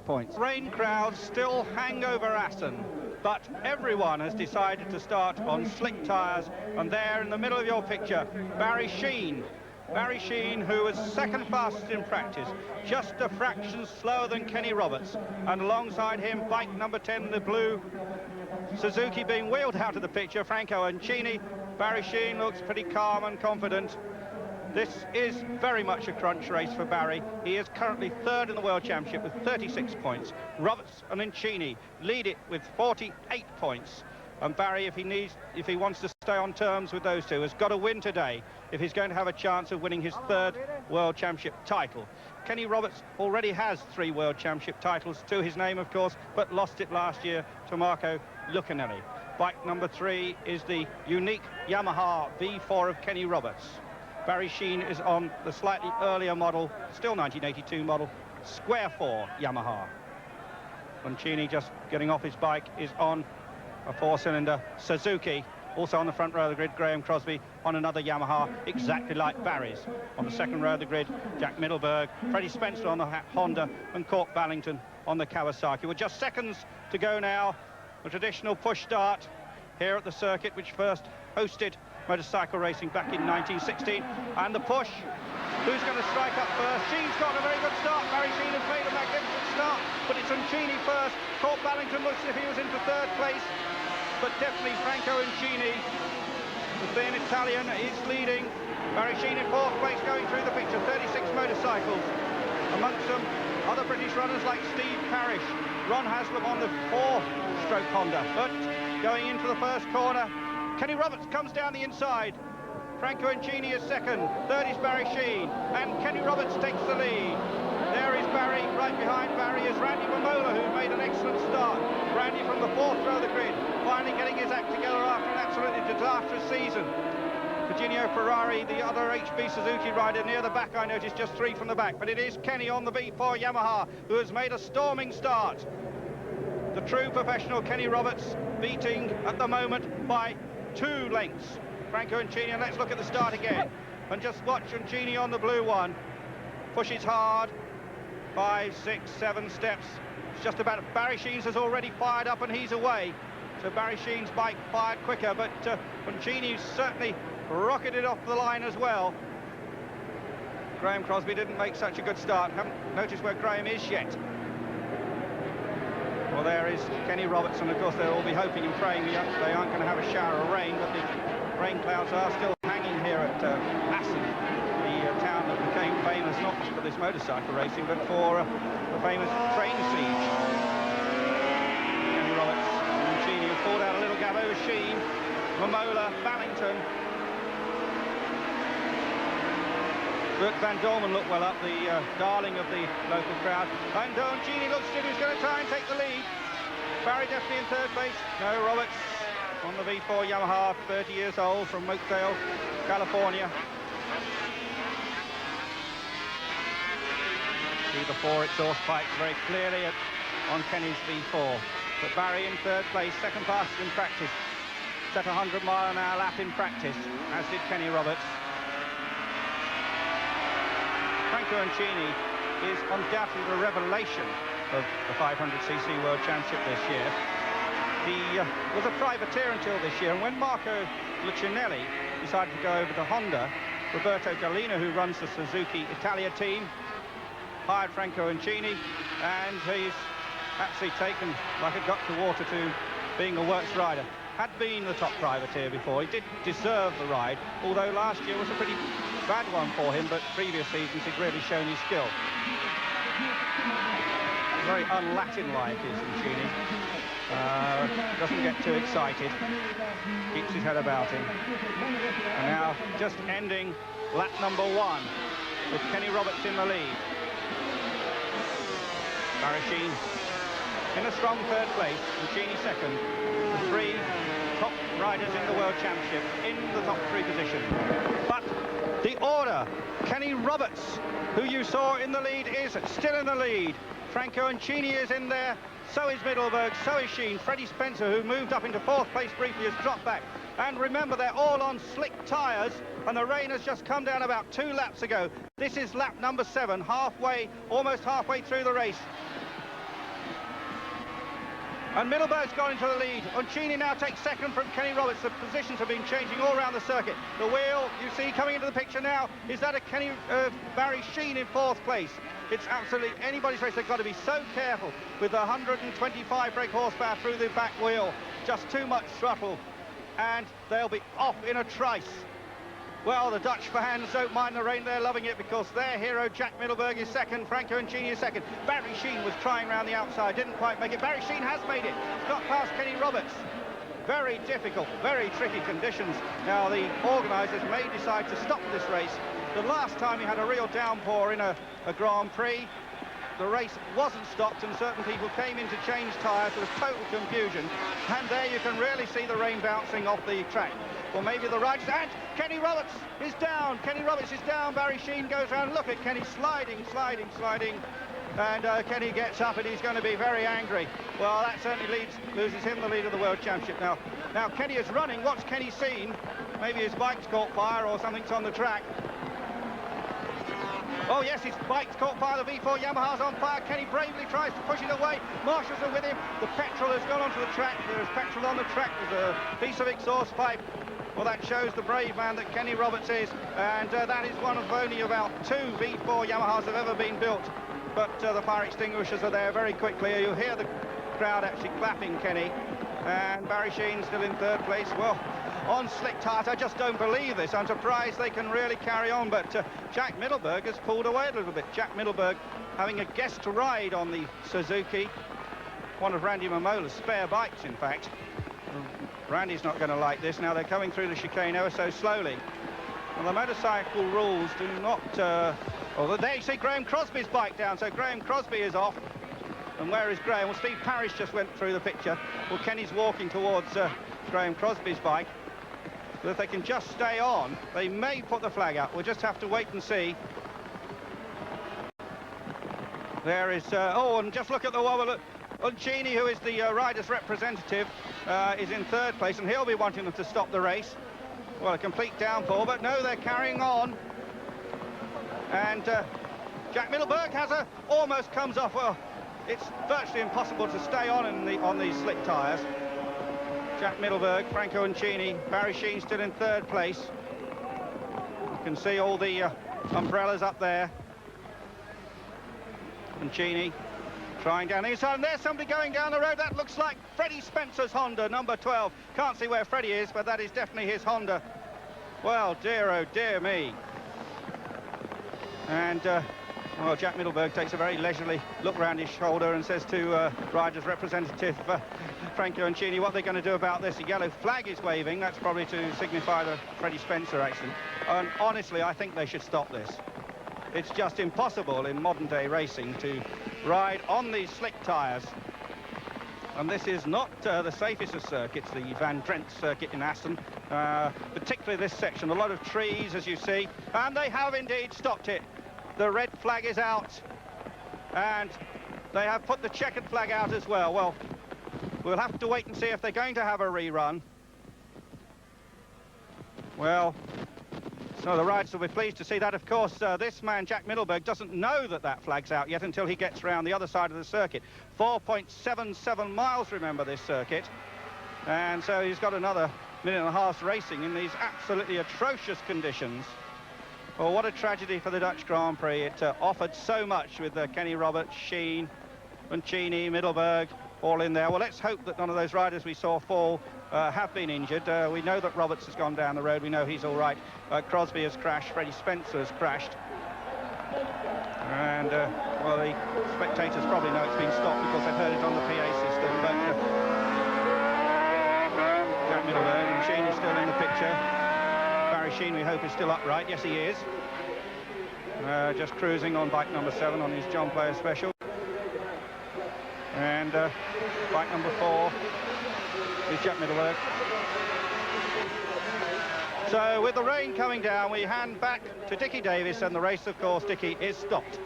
points. Rain crowds still hang over Assen, but everyone has decided to start on slick tyres, and there in the middle of your picture, Barry Sheene. Barry Sheene, who was second fastest in practice, just a fraction slower than Kenny Roberts, and alongside him, bike number 10, the blue Suzuki, being wheeled out of the picture, Franco Uncini. Barry Sheene looks pretty calm and confident. This is very much a crunch race for Barry. He is currently third in the World Championship with 36 points. Roberts and Uncini lead it with 48 points. And Barry, if he wants to stay on terms with those two, has got to win today if he's going to have a chance of winning his third World Championship title. Kenny Roberts already has 3 World Championship titles to his name, of course, but lost it last year to Marco Lucchinelli. Bike number 3 is the unique Yamaha V4 of Kenny Roberts. Barry Sheene is on the slightly earlier model, still 1982 model, Square 4 Yamaha. Uncini, just getting off his bike, is on a 4-cylinder Suzuki. Also on the front row of the grid, Graeme Crosby on another Yamaha, exactly like Barry's. On the second row of the grid, Jack Middelburg, Freddie Spencer on the Honda, and Kork Ballington on the Kawasaki. With just seconds to go now, the traditional push start here at the circuit, which first hosted motorcycle racing back in 1916. And the push, who's going to strike up first? Sheene's got a very good start. Barry Sheene has made a magnificent start, but it's Uncini first. Kork Ballington looks as if he was into third place, but definitely Franco Uncini, being Italian, is leading. Barry Sheene in fourth place, going through the picture, 36 motorcycles. Amongst them, other British runners like Steve Parrish, Ron Haslam on the 4-stroke Honda. But going into the first corner, Kenny Roberts comes down the inside. Franco Uncini is second, third is Barry Sheene, and Kenny Roberts takes the lead. There is Barry, right behind Barry is Randy Mamola, who made an excellent start. Randy from the 4th row of the grid, finally getting his act together after an absolutely disastrous season. Virginio Ferrari, the other HB Suzuki rider, near the back, I noticed, just 3 from the back. But it is Kenny on the V4 Yamaha who has made a storming start. The true professional Kenny Roberts beating, at the moment, by 2 lengths Franco Uncini. And let's look at the start again. And just watch Uncini on the blue one. Pushes hard. 5, 6, 7 steps. It's just about... Barry Sheene's has already fired up and he's away. So Barry Sheene's bike fired quicker, but Uncini's certainly rocketed off the line as well. Graeme Crosby didn't make such a good start. Haven't noticed where Graeme is yet. Well, there is Kenny Roberts, and of course they'll all be hoping and praying they aren't going to have a shower of rain, but the rain clouds are still hanging here at Assen, the town that became famous not just for this motorcycle racing, but for the famous train siege. Kenny Roberts and Uncini have pulled out a little gap over Sheene, Mamola, Ballington. Bert Van Dormen looked well up, the darling of the local crowd. And Uncini looks good, who's going to try and take the lead. Barry definitely in third place. No, Roberts on the V4 Yamaha, 30 years old, from Oakdale, California. See the 4 exhaust pipes very clearly on Kenny's V4. But Barry in third place, second fastest in practice. Set a 100-mile-an-hour lap in practice, as did Kenny Roberts. Franco Uncini is undoubtedly the revelation of the 500cc World Championship this year. He was a privateer until this year, and when Marco Lucchinelli decided to go over to Honda, Roberto Gallina, who runs the Suzuki Italia team, hired Franco Uncini, and he's absolutely taken like a duck to water to being a works rider. Had been the top privateer before. He did deserve the ride, although last year was a pretty bad one for him, but previous seasons he'd really shown his skill. Very un-Latin-like is Uncini. Doesn't get too excited. Keeps his head about him. And now just ending lap number 1 with Kenny Roberts in the lead. Barry Sheene in a strong third place, Uncini second. The 3 top riders in the World Championship in the top 3 position. But the order, Kenny Roberts, who you saw in the lead, is still in the lead. Franco Uncini is in there, so is Middelburg, so is Sheene. Freddie Spencer, who moved up into 4th place briefly, has dropped back. And remember, they're all on slick tyres, and the rain has just come down about 2 laps ago. This is lap number 7, halfway, almost halfway through the race. And Middelburg's gone into the lead. Uncini now takes second from Kenny Roberts. The positions have been changing all around the circuit. The wheel, you see, coming into the picture now, is that a Barry Sheene in fourth place. It's absolutely anybody's race. They've got to be so careful with the 125 brake horsepower through the back wheel. Just too much throttle. And they'll be off in a trice. Well, the Dutch fans don't mind the rain. They're loving it because their hero, Jack Middelburg, is second. Franco Uncini is second. Barry Sheene was trying round the outside, didn't quite make it. Barry Sheene has made it. Got past Kenny Roberts. Very difficult, very tricky conditions. Now, the organisers may decide to stop this race. The last time we had a real downpour in a Grand Prix, the race wasn't stopped and certain people came in to change tyres. There was total confusion. And there you can really see the rain bouncing off the track. Or maybe the riders, and Kenny Roberts is down. Kenny Roberts is down. Barry Sheene goes around. Look at Kenny sliding. And Kenny gets up and he's going to be very angry. Well, that certainly loses him the lead of the World Championship now. Now Kenny is running. What's Kenny seen? Maybe his bike's caught fire or something's on the track. Oh yes, his bike's caught fire. The V4 Yamaha's on fire. Kenny bravely tries to push it away. Marshals are with him. The petrol has gone onto the track. There's petrol on the track. There's a piece of exhaust pipe. Well, that shows the brave man that Kenny Roberts is, and that is one of only about 2 V4 Yamahas have ever been built. But the fire extinguishers are there very quickly. You hear the crowd actually clapping Kenny, and Barry Sheene still in third place. Well, on slick tyres, I just don't believe this. I'm surprised they can really carry on, but Jack Middelburg has pulled away a little bit. Jack Middelburg having a guest ride on the Suzuki, one of Randy Mamola's spare bikes, in fact. Randy's not going to like this. Now they're coming through the chicane ever so slowly. Well, the motorcycle rules do not... well, there you see Graeme Crosby's bike down, so Graeme Crosby is off. And where is Graeme? Well, Steve Parrish just went through the picture. Well, Kenny's walking towards Graeme Crosby's bike. But if they can just stay on, they may put the flag up. We'll just have to wait and see. There is... oh, and just look at the wobble. Uncini, who is the rider's representative, is in third place, and he'll be wanting them to stop the race. Well, a complete downpour, but no, they're carrying on. And Jack Middelburg almost comes off. Well, it's virtually impossible to stay on these slick tyres. Jack Middelburg, Franco Uncini, Barry Sheene still in third place. You can see all the umbrellas up there. Uncini trying down the inside, and there's somebody going down the road. That looks like Freddie Spencer's Honda, number 12. Can't see where Freddie is, but that is definitely his Honda. Well, dear, oh dear me. And, well, Jack Middelburg takes a very leisurely look round his shoulder and says to rider's representative, Franco Uncini, what they're going to do about this. A yellow flag is waving. That's probably to signify the Freddie Spencer accident. And honestly, I think they should stop this. It's just impossible in modern-day racing to ride on these slick tyres. And this is not the safest of circuits, the Van Drent circuit in Assen, particularly this section. A lot of trees, as you see, and they have indeed stopped it. The red flag is out, and they have put the checkered flag out as well. Well, we'll have to wait and see if they're going to have a rerun. Well, so the riders will be pleased to see that. Of course, this man, Jack Middelburg, doesn't know that that flag's out yet until he gets round the other side of the circuit. 4.77 miles, remember, this circuit. And so he's got another minute and a half racing in these absolutely atrocious conditions. Well, what a tragedy for the Dutch Grand Prix. It offered so much with Kenny Roberts, Sheene, Uncini, Middelburg, all in there. Well, let's hope that none of those riders we saw fall have been injured. We know that Roberts has gone down the road. We know he's all right. Crosby has crashed. Freddie Spencer has crashed. And, well, the spectators probably know it's been stopped because they've heard it on the PA system. But Jack Middelburg and Sheene is still in the picture. Barry Sheene, we hope, is still upright. Yes, he is. Just cruising on bike number 7 on his John Player Special. And bike number 4 is Jack Middelburg. So with the rain coming down, we hand back to Dickie Davis, and the race, of course, Dickie, is stopped.